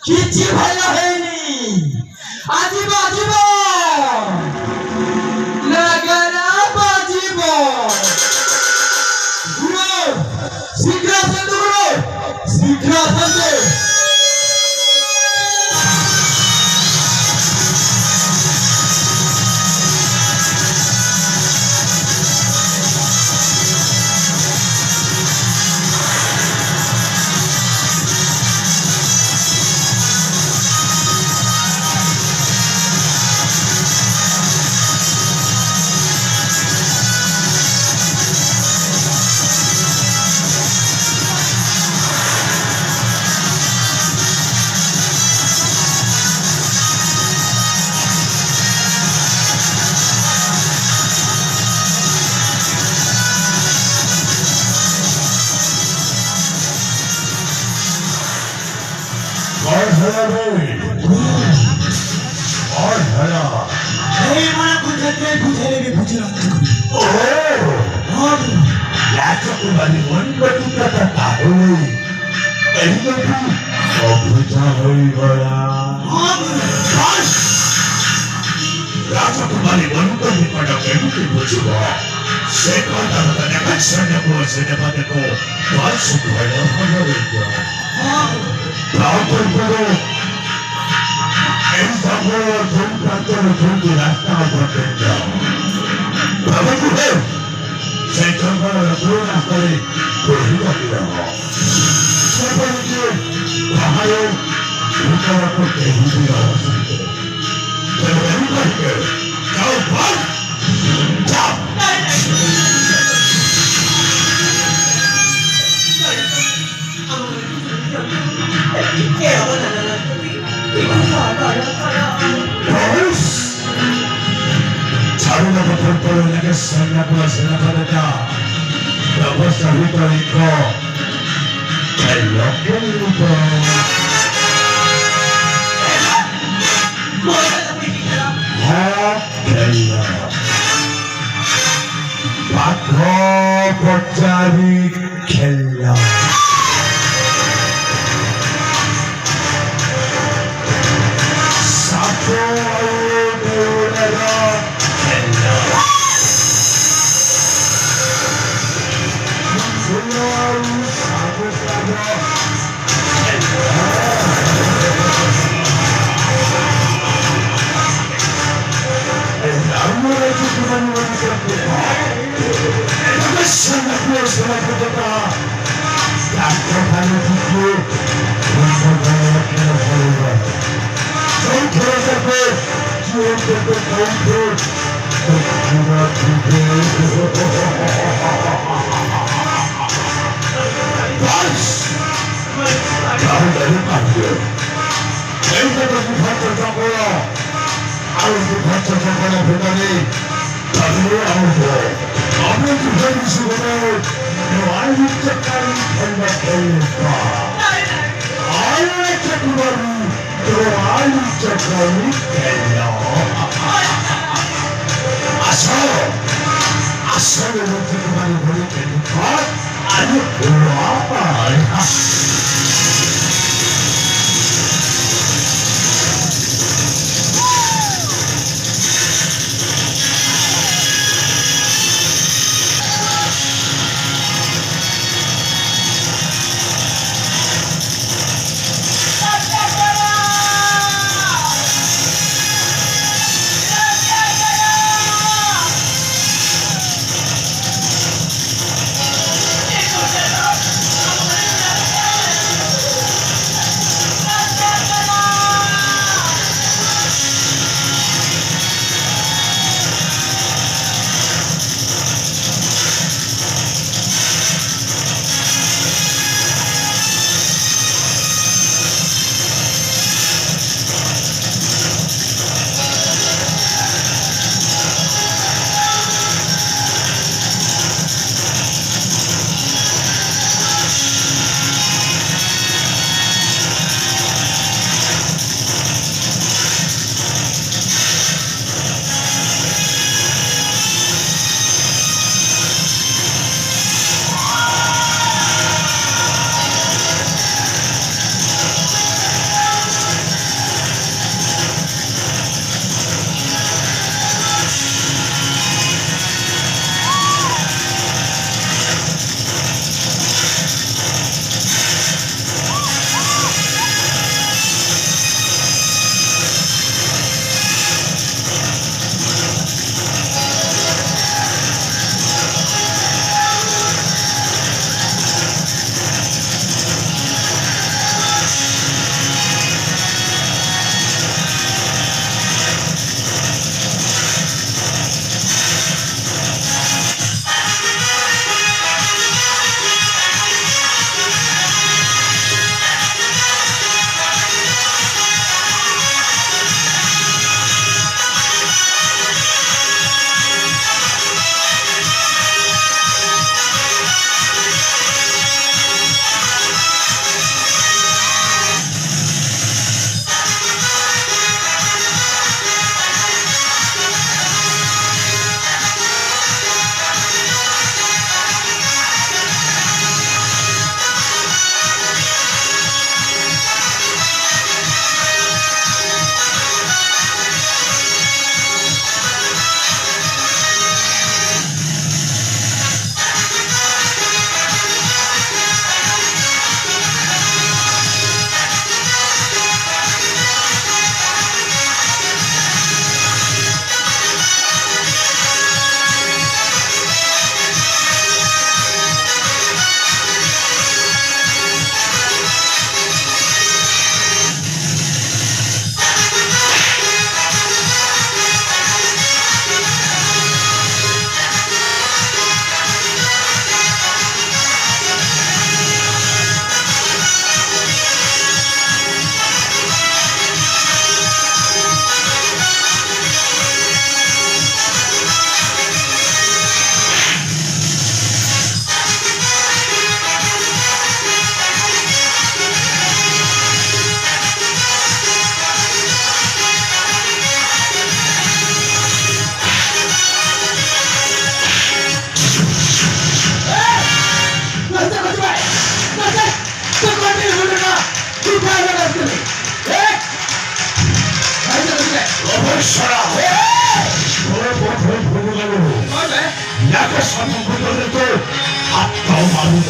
কিছু ভালো হয়নি আজিব আজিব লাগানা বাজিব গুরু শীঘ্র আসেন গুরু শীঘ্র আসেন রাজকুমারী বন্ধ নিকট কেমতি বুঝিব সে কথা দেখাচ্ছন্ন সিনেমা দেখো বাস ভয় এই সকল ধূমপ্রান্তর ধূমটি রাস্তা পর্যন্ত যাও সেই জঙ্গলের পুরো রাস্তায় পাহাড়ে ভিতর করতে হিন্দির অবস্থান করে যাও বল যাও ছাড়ুন প্রথম করে লাগে সেনাপতি সেনাপতিটা ব্যবস্থা ভিতরে লক্ষ্যের উপর পাঠ পচারি খেলা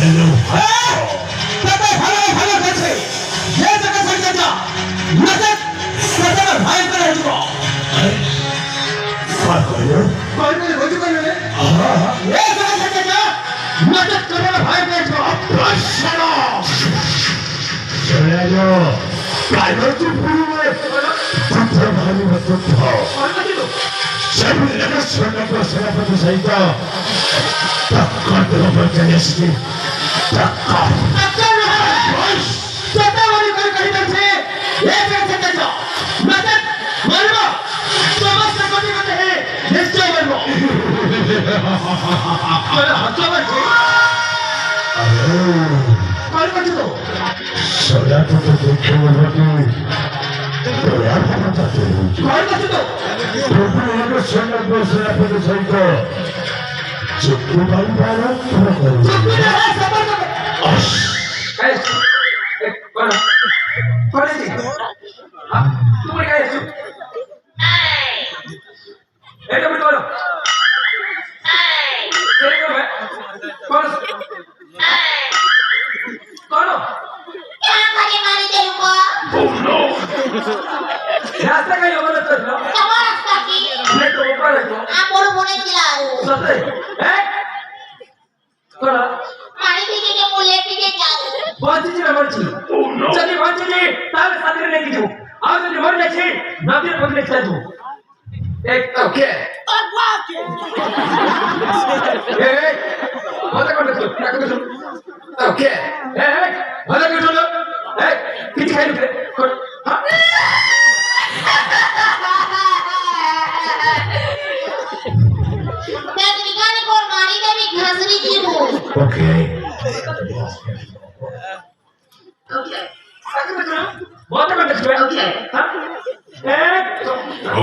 हेलो तबे ভালো ভালো করছে ये जगह से जा नजर नजर भाई पर है तो कोई नहीं हो चुका है ये जगह से जा नजर नजर भाई पर तो प्रश्न चले जाओ कायदे से पूरे तत्व भारी तत्व सब लगा सोना को सेनापति सहित तक्का तो बचने से तक्का चटावरी कर कहीं न से ये कैसे जा नजर मरवा समस्त कोटि करते हैं निश्चय मरवा अरे हंसो मत कौन बच्चे तो सदा तो देखे होगी तो यार क्या चाहते हो कौन बच्चे तो प्रभु ने सोना को सेनापति सहित चुप्पी भाई वाला पूरा कर चुप्पी रहा सबर कौन कौन है जी हाँ तुम क्या है चुप ए तो बोलो तेरे को मैं कौन कौन क्या करे मारी तेरे को रास्ता का ये बोलो तो लो कहाँ रास्ता की ये तो ऊपर है तो आप बोलो बोले चिल्लाओ सत्य हैं कौन मारी पीछे के मुल्ले पीछे जाओ बहुत चीज़ है मर्ची चलिए बहुत चीज़ ताल साथी ने नहीं किया आज जो मर जाए छे ना भी पकड़ने चल तू एक ओके ए बहुत कौन है क्या कर तू ओके ए बहुत कर तू ए किस खाई लुके कौन हाँ मैं निकाले को मारी दे भी घसरी की वो ओके ओके बहुत कौन है ओके हाँ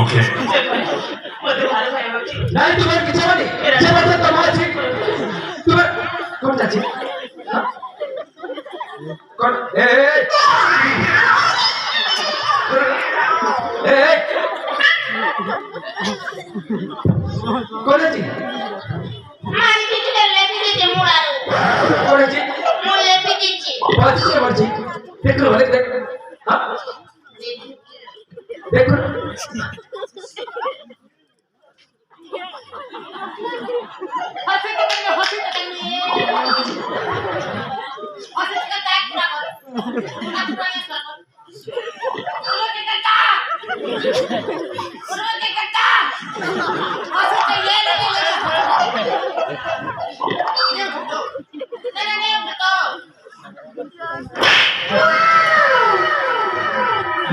ओके नहीं तुम्हारे किसी वाली जबरदस्त तुम्हारे ठीक तुम्हारे कौन चाची कौन ए कौन है जी मारी पीछे के ले पीछे मुड़ारो कौन है जी मुल्ले पीछे बहुत चीज़ है मर्जी देख लो देख हाँ देखो हंसी के करने हंसी का टैग ना करो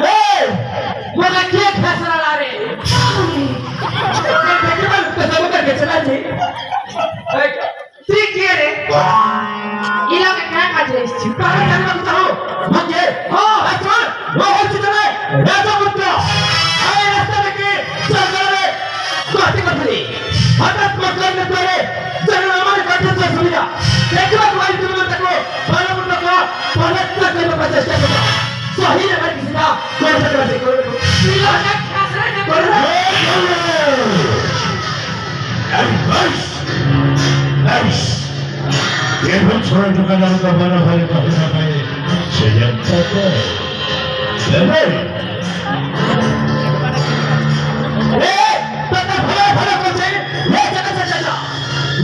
मला केक फैसला ला रे देखिए मैं कसम करके चला जी ठीक है रे ये लोग क्या काज रहे हैं चिपका के करना चाहो मुझे हां अच्छा वो हो चुका है राजा पुत्र आए रास्ते में के चल रे बातें मत करी हठात मतलब न करे जरूर हमारे काटे से सुनिया देखो तुम्हारी तुम तक को बाला पुत्र का पलट तक करने का चेष्टा करो सही नंबर किसी का कौन सा करते करो ये लोग फैसला न करो Nice. ये हम छोड़ चुका ना तो हमारा भाई कहना है चलता है ले ए पता भला भला को से ये जगह से चला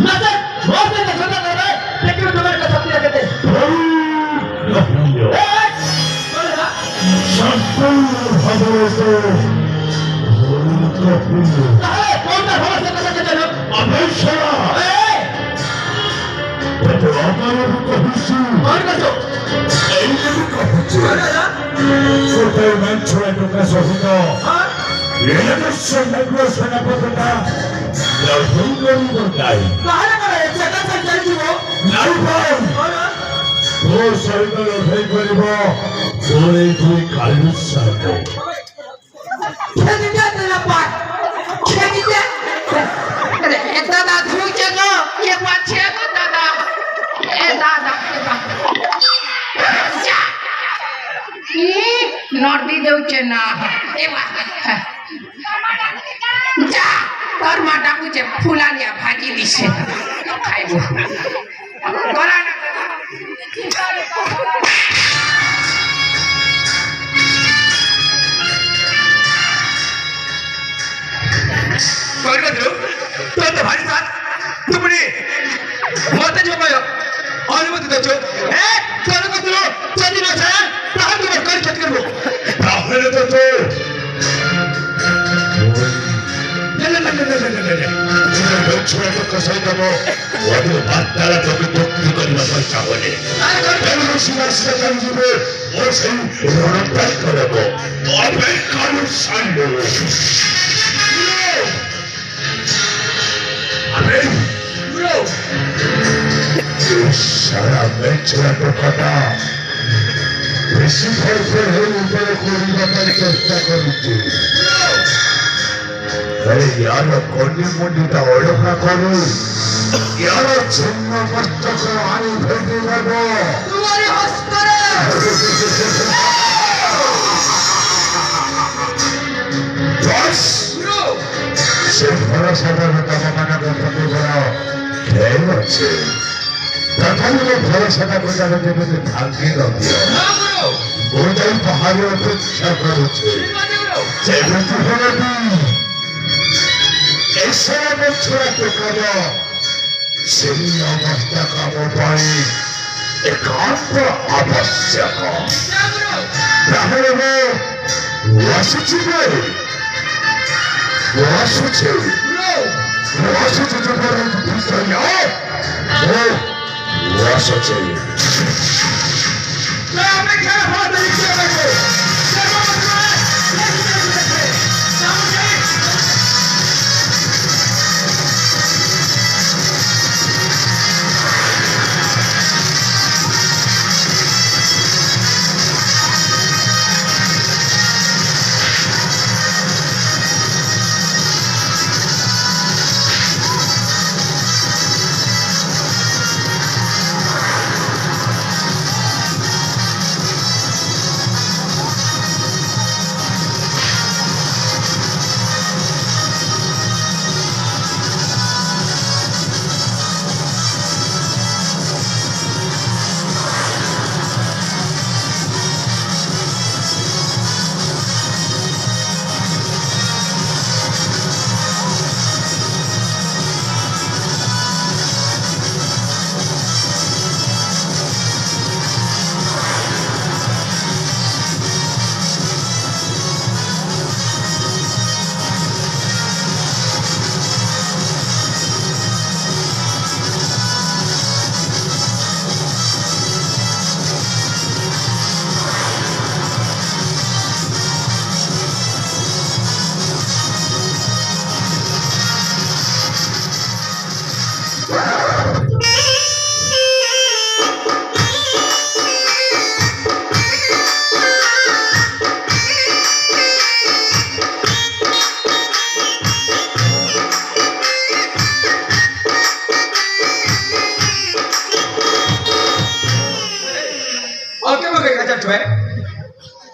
नजर बहुत से नजर कर रहा है लेकिन तुम्हारे का सपना कहते ए बोला संपूर्ण भगवते अरे कौन सा भरोसा कर सकते हो अपेक्षा ए तो आकर को हिस्सा कौन का तो छोटा मैं छोटा टुकड़ा सोचूंगा हां ये तो संगठन सेनापति का लड़ाई करी बताई बाहर करे जगह से चल वो नहीं भाई बोला वो सही तो लड़ाई करीबो कोई कोई काली साथे खेल दिया तेरा पाट खेल दिया अरे दादा धूल के लो ये बात है दादा ए दादा नर्दी देउछे ना एवा जा तोर माटा कुछ फुला लिया भाजी दिसे खाइबो गरा ना स्वर्गदेव तो भाई साहब तुम्ही मत जो पायो अनुमति देছো ए स्वर्गदेव যদি না চায় তাহলে তোমার কাজ শেষ করব তাহলে তো তো ছোট কসাই দেব ওদের বার্তারা তোকে ভক্তি করিবা পয়সা বলে সীমার সেখান দিবে ও সেই রণত্যাগ করব অপেক্ষার সামনে সারা মেঘরা কথা বেশি ফলফল হয়ে উপরে করিবার চেষ্টা করছি ইয়ার কর্ণী মন্ডিটা অড়কা করু ইয়ার ছিন্ন মস্তক আমি ভেঙে যাব সে ভরসাটা মানে কথা বলা খেয়ে আছে তথাপি ভরসাটা বোঝানো দেবে ভাগ্যে রবিও বোঝাই পাহাড়ে অপেক্ষা করছে ঈশ্বরের ছোড়াতে কর সেই অবস্থা কাম পাই একান্ত আবশ্যক তাহলে আসুছি আসুছে আসুছে আসুছে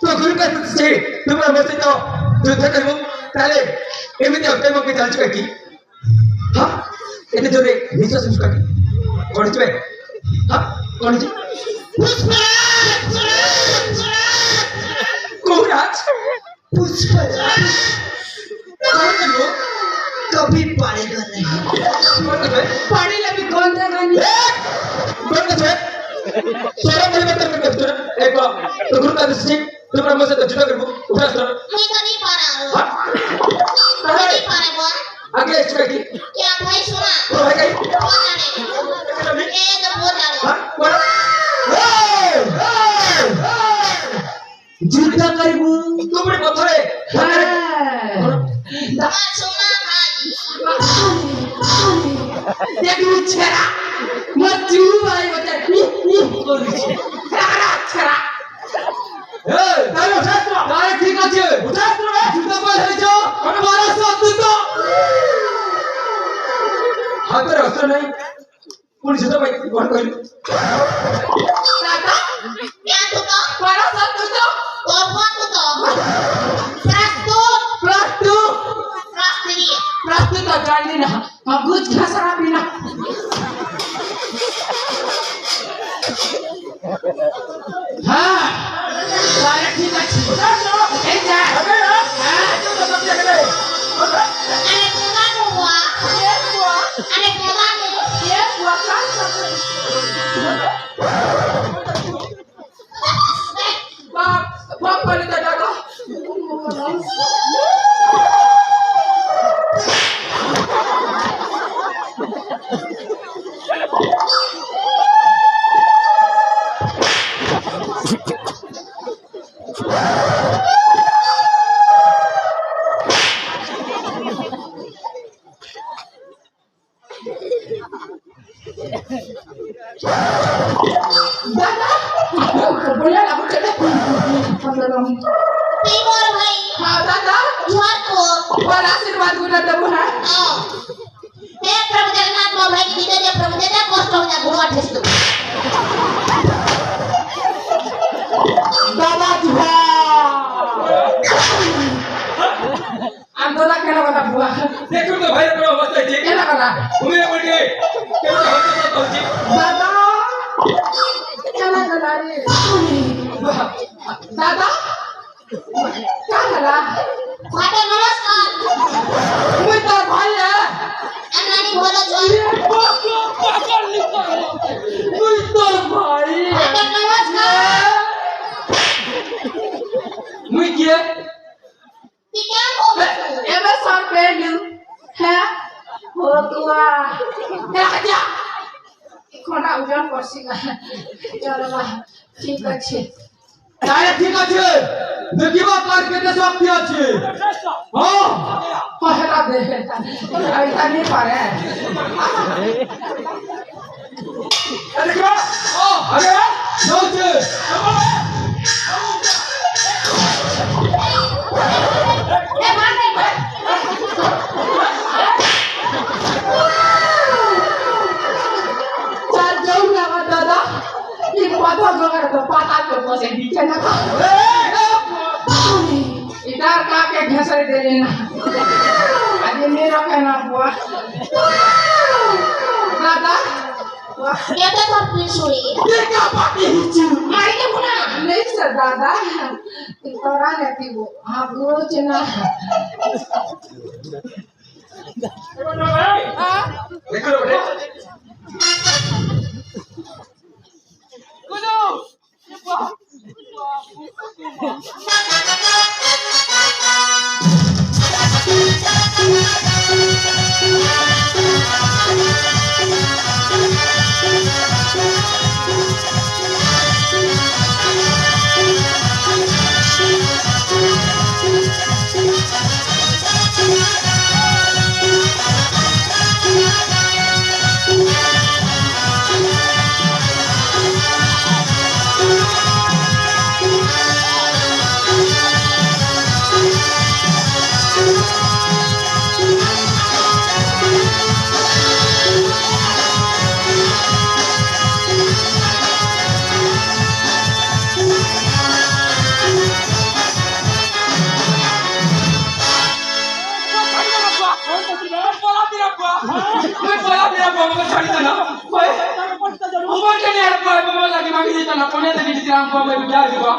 तो गुरु का से तुम्हारा मस्ती तो युद्ध करूं ताले एमिति अपने मौके चल चुका की हां एने जोरे नीचे सुस्का की कौन छे हां कौन छे कोराज पुष्पराज कौन लो कभी पड़ेगा नहीं पड़े लगी कौन था नहीं कौन छे सोरा परिवर्तन कर दो एक तो गुरु का दृष्टि तुम्हारा मसे तो जुड़ा करबो उठा सर मुई तो नहीं पारा नहीं पारे बोल आगे इसमें की क्या भाई सुना ओ भाई कहीं कौन जाने ए तो बोल जाने हां कौन जुड़ा करबो तुम्हारे पत्थरे बात सुना भाई देखू छेरा मजू भाई बता করছি ছাড়া ছাড়া এই তাই উঠাস না তাই ঠিক আছে উঠাস না জুতা বল হইছো কোন বারাস অদ্ভুত হাতের অস্ত্র নাই পুলিশ তো ভাই কোন কইল दादा क्या तो বারাস অদ্ভুত और कौन तो प्रस्तुत राष्ट्रीय প্রস্তুত জানি না আগুজ ঘাসরা বিনা এই যা अबे यार तू तो सब जगह ले Anak kamu wah. Anak kamu. बाप वाले दादा का बोले ना मुझे Timur hai. हाँ दादा Jual pun. और आशीर्वाद गुना दबो ना Oh. Dia Prabu Jagannath mau baik di dia Prabu Jagannath kosongnya gua disitu. दादा जुहा आंदोलन केला बना बुआ देखो तो भाई रो मत जी केला बना घूमे पड़े केला होते तो जी दादा केला बना रे दादा क्या करा Pada namaskar. मुझे तो भाई है Anani bola jual. मुझे तो भाई Pada namaskar. मुझे Tiga mau. ये मैं सर पे गिल है हो तुआ क्या क्या कोना उजान पड़सीगा चलो वाह ठीक আছে আরে ঠিক আছে দেখিবা কার কেটে সব কি আছে হ্যাঁ पहला दे ऐसा नहीं पारे আরে কা ও আরে যাচ্ছে Eh mana ini? चल जाऊं ना दादा ये पता लगा तो पता तो मुझे नीचे ना इधर का के घसर दे लेना अरे मेरा कहना हुआ दादा Dia tak terpilih. ये क्या पार्टी हिची Mari ke mana? नहीं सर दादा orang ya tibu aku cina देखो बेटे मैं बोला मेरा बाबा को छोड़ देना ऊपर के नहीं हड़पा बाबा लगी मांगी देता ना कोने से किसी राम बाबा को प्यार दिवा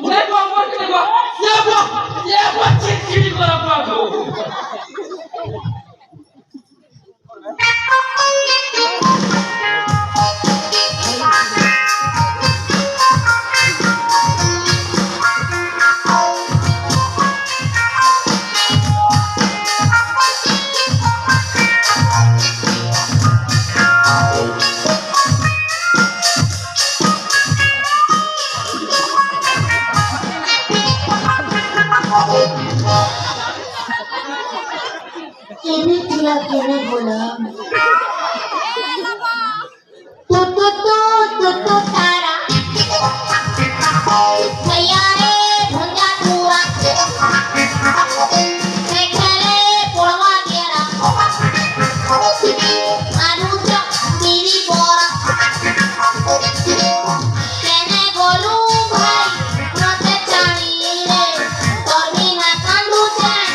मैं बाबा के नहीं ये वो चिट्ठी को रखवा दो Ini dia kini bola. Tutut tara. Mayare dhunja tua. Mekhale polwa gera. Anuja diri bora. Kene golu bhai mate chani re. Torbi na kandu chen.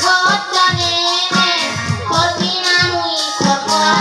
God jane ne. Torbi na mui korkora.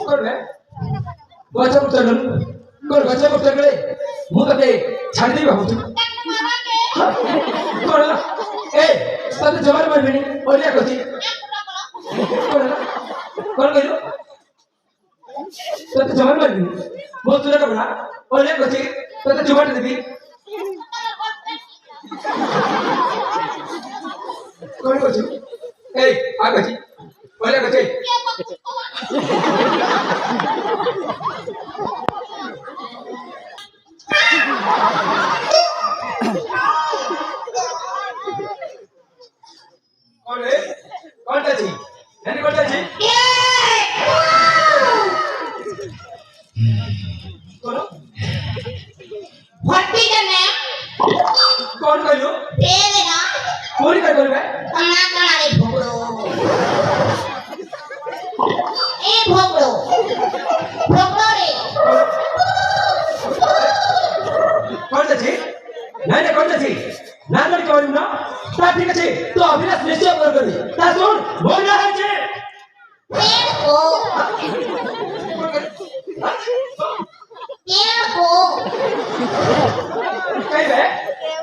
করবে গছা করতে গেল কর গছা করতে গেলে মু তোকে ছাড় দিই ভাবুছি কর এ তোকে জমার মারবি ওলিয়া কছি কর কর কইলো তোকে জমার মারবি মু তুলে করব না ওলিয়া কছি তোকে জমার দিবি কর কছি এই আ কছি Olya Kosi Oleh, kau dah sih, nanti kau dah sih. Kau, What is your name? kau kau lu, Devena. kau ni kau lu kan? Anak anak bogro. Bogro. Bogro re. Kau dah sih, nanti kau dah sih. Nanti kau ni na, tapi kan sih, tu abilah selesai berkali. Tak sun, boleh aja. Tempo. Tempo. Kau ni,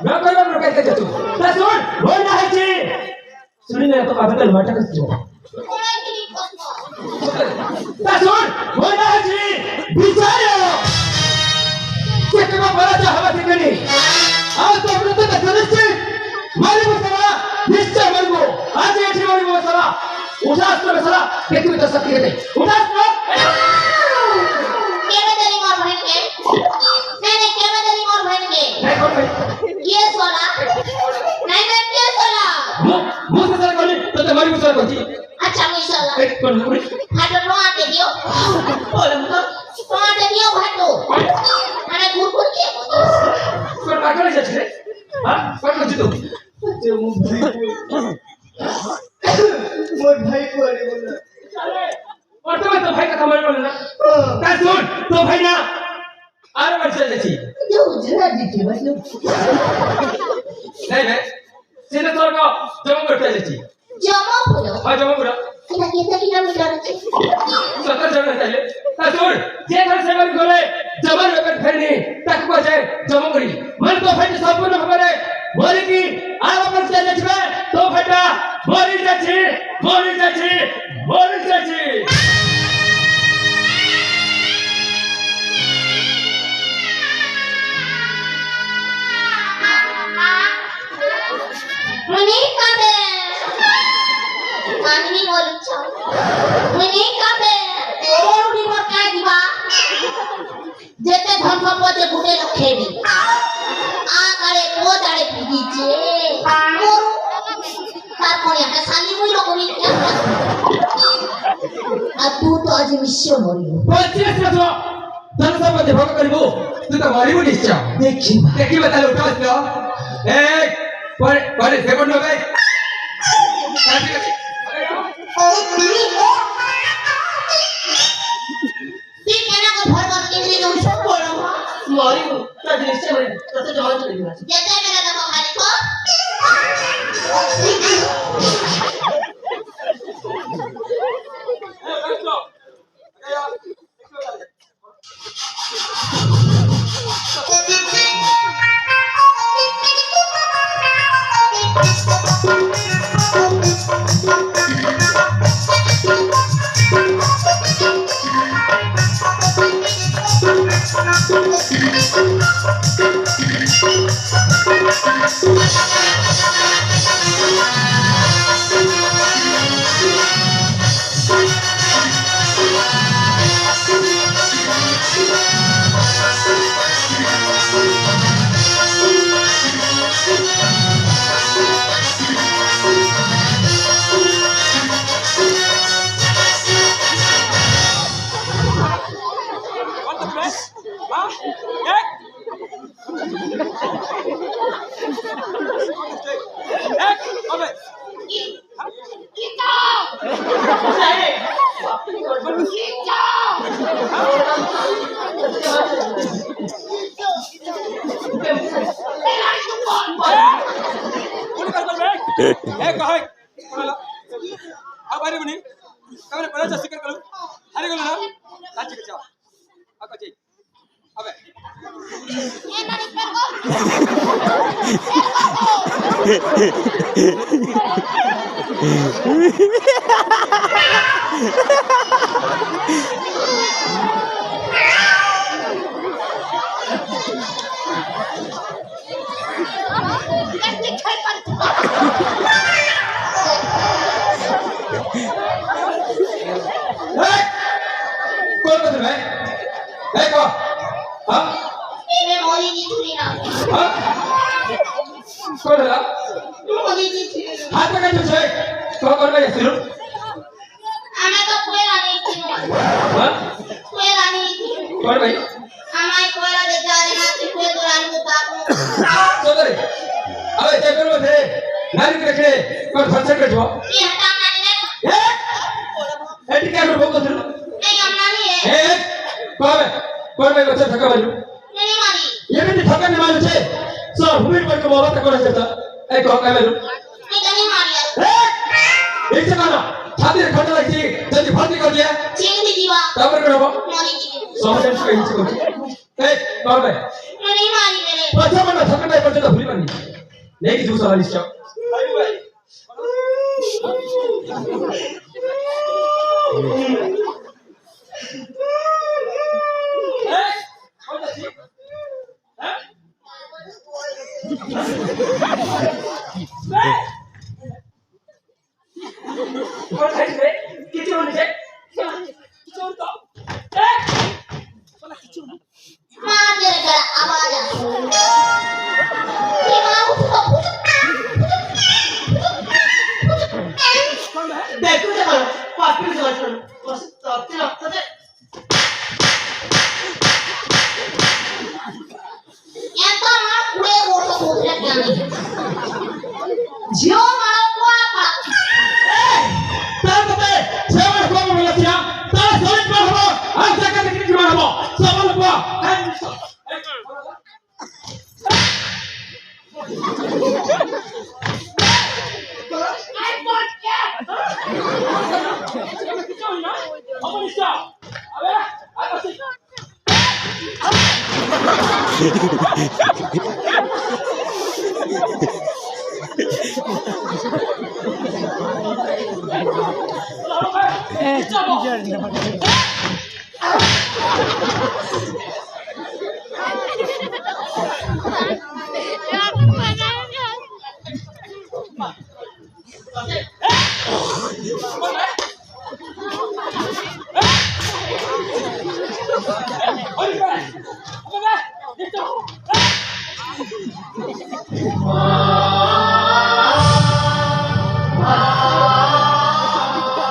nak kau nak berkali kerja tu. Tak sun, boleh aja. Sini ni tu apa tu macam tu. Orang ini kosong. Tak sun, boleh aja. Bicara. Kita beraja hawa tinggi. आज तो अपने तक सदस्य मारी मसला निश्चय मरगो आज ये ठीक मारी मसला उठास तो मसला कितनी तो सकती है उठास तो केवे तेरी मोर बहन के नहीं केवे तेरी मोर बहन के नहीं कौन भाई ये सोला नहीं ये सोला मुझ से सर कौन तो तुम्हारी मसला कौन सी अच्छा मुझे सोला एक कौन कौन हाथों नो आते दियो बोले मुझे तो आते दियो हाथों अरे गुरगुर के कौन पागल है जैसे हाँ कौन कौन सी तो मोर भाई को अरे बोला और तो भाई का कमाल बोले ना क्या सुन तो भाई ना आरे वर्ष जैसी जो जरा दीजिए भाई नहीं नहीं सीधे तौर का जमा करते जैसी जमा बोलो हाँ जमा करो kita kilometer aja सत्तर जन रहता है तासुर जे घर से बन गोले जमन वेपन फेरनी तक को जाए जमा करी मन तो फट संपूर्ण खबरे बोले कि आव अपन से जचबे तो फटा बोली जाची बोली जाची बोली जाची menikah deh kami mau lucu menikah deh orang di mereka di bawah jete धन संपत्ति बुटे रखेगी आकारे को दाड़े पीछे और तारपने आता साली मुई लोगों ने क्या अब तू तो आज मिश्र मरी हो पच्चीस रखो धन संपत्ति भोग करिबो तू तो मरिबो निश्चय देखी बता लो उठा लो एक पर सेकंड हो गए ठीक है ना को भर भर के लिए तुम सब बोलो मारी को तो निश्चय मरी तो जमा चली गई जैसे मेरा दम खाली को Boleh हे काय कोणाला आबारी म्हणे काय कोणाचा शिकार करू अरे गेलो ना काची कचा आकाची अबे ये नाही कोण बदल है हे को हां ये मोरी की छुरी ना हां कोण है मोरी की छुरी हाथ में कैसे है को कर भाई सिर आना तो कोयला नहीं थी हां कोयला नहीं थी कोण भाई हमारे कोयला दे जा रहे ना कि कोई दुरान को ताकू सोदरे अबे चक्कर में थे नारी रखे कोण फंसे के जो ये हटा नानी ने ए एटी क्या कर बोल दो नहीं हम नानी है ए कोण भाई बच्चा थका बाजू नहीं मारी ये भी थका नहीं मालूम छे सो हुमीर पर को बाबा तक रहता ए को काय बाजू नहीं नहीं मारी एक से मानो छाती खंड लगी जल्दी भर्ती कर दिया चिंग दी जीवा तापर करो मोरी की समझ से कहीं से ए कोण भाई नहीं मारी मेरे बच्चा मना थका नहीं पड़ता भूली बनी नहीं की दूसरा वाली स्टॉप भाई मार दे कर आवाज आ ये मां उठ देखो देखो पापी से बचो बस तब ते ये तो मां पूरे वो तो बोल रहा क्या नहीं जियो मारो को आपा तब ते सेवन को बोल दिया ता सोच पर हो आज तक के की मारबो सबल को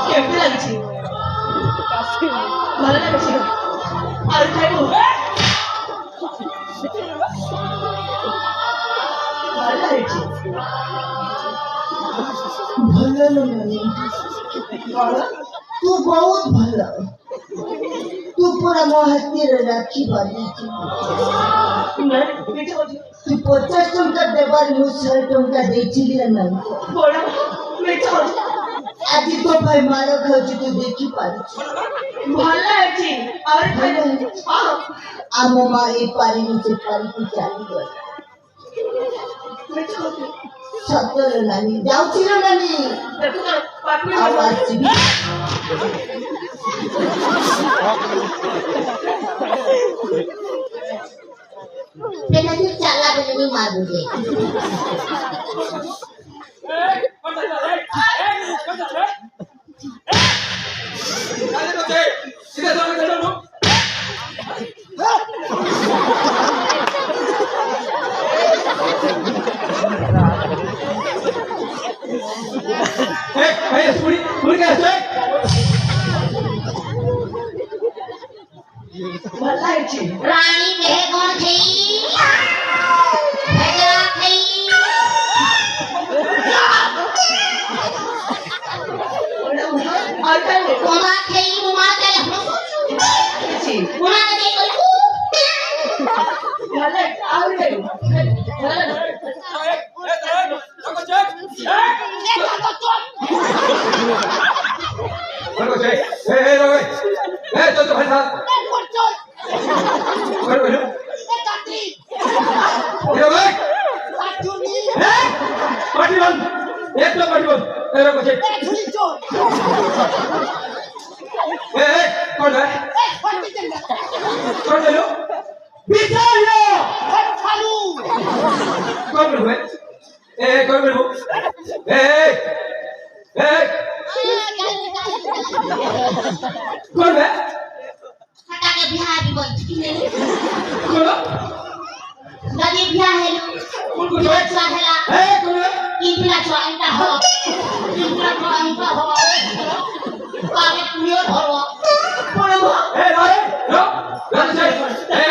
केमती लागছি ভালো লাগছে আর খাইবো ভালো লাগছে भलो नहीं तू बहुत भलो तू पूरा मोहत्तिर राखी बाली না মিঠে বলি तू 50 टंका देबार मु 100 टंका देइছিলি না বড় মিঠে বলি আজি তো ভাই মারা খাচ্ছি তুই দেখি পারিস ভালো লাগছে আর খাইবো ଆମ ମା ଏ ପାରିନି ସେ ପାରିକି ଚାଲିଗଲା ମିଠେ ବଲି ସତରେ ନାନୀ ଯାଉଛି ନା ନାନୀ দেখো তো পাপি ଆଉ ଆସିବି बेटा तू चाला बेटा मार दे रानी कहे कौन थी भगरा थी पाठी बंद एकदम पाठी बंद तेरे को चेक ए कौन है कौन है लो बिचारो कौन है ए कौन है ए ए कौन है हटा के बिहार भी बोल कौन नदी बिहार है कौन को जोत साहेला ए कौन है कितना चोंटा हो आगे पुलियो धरो बोलो ए रे रो चल ए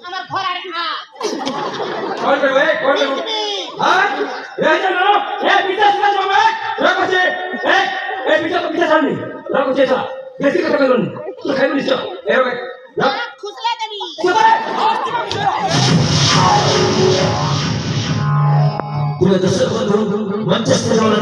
আমার ঘোড়ার খা कौन है कौन है हां ए चलो ए पीछे से जाओ मैं रखो से ए पीछे तो पीछे चल नहीं रखो से चला बेसी कथा करो नहीं तो खाई नहीं चल ए रो খুসলে দেবি प्रिय दर्शक बंधू मंचस्थ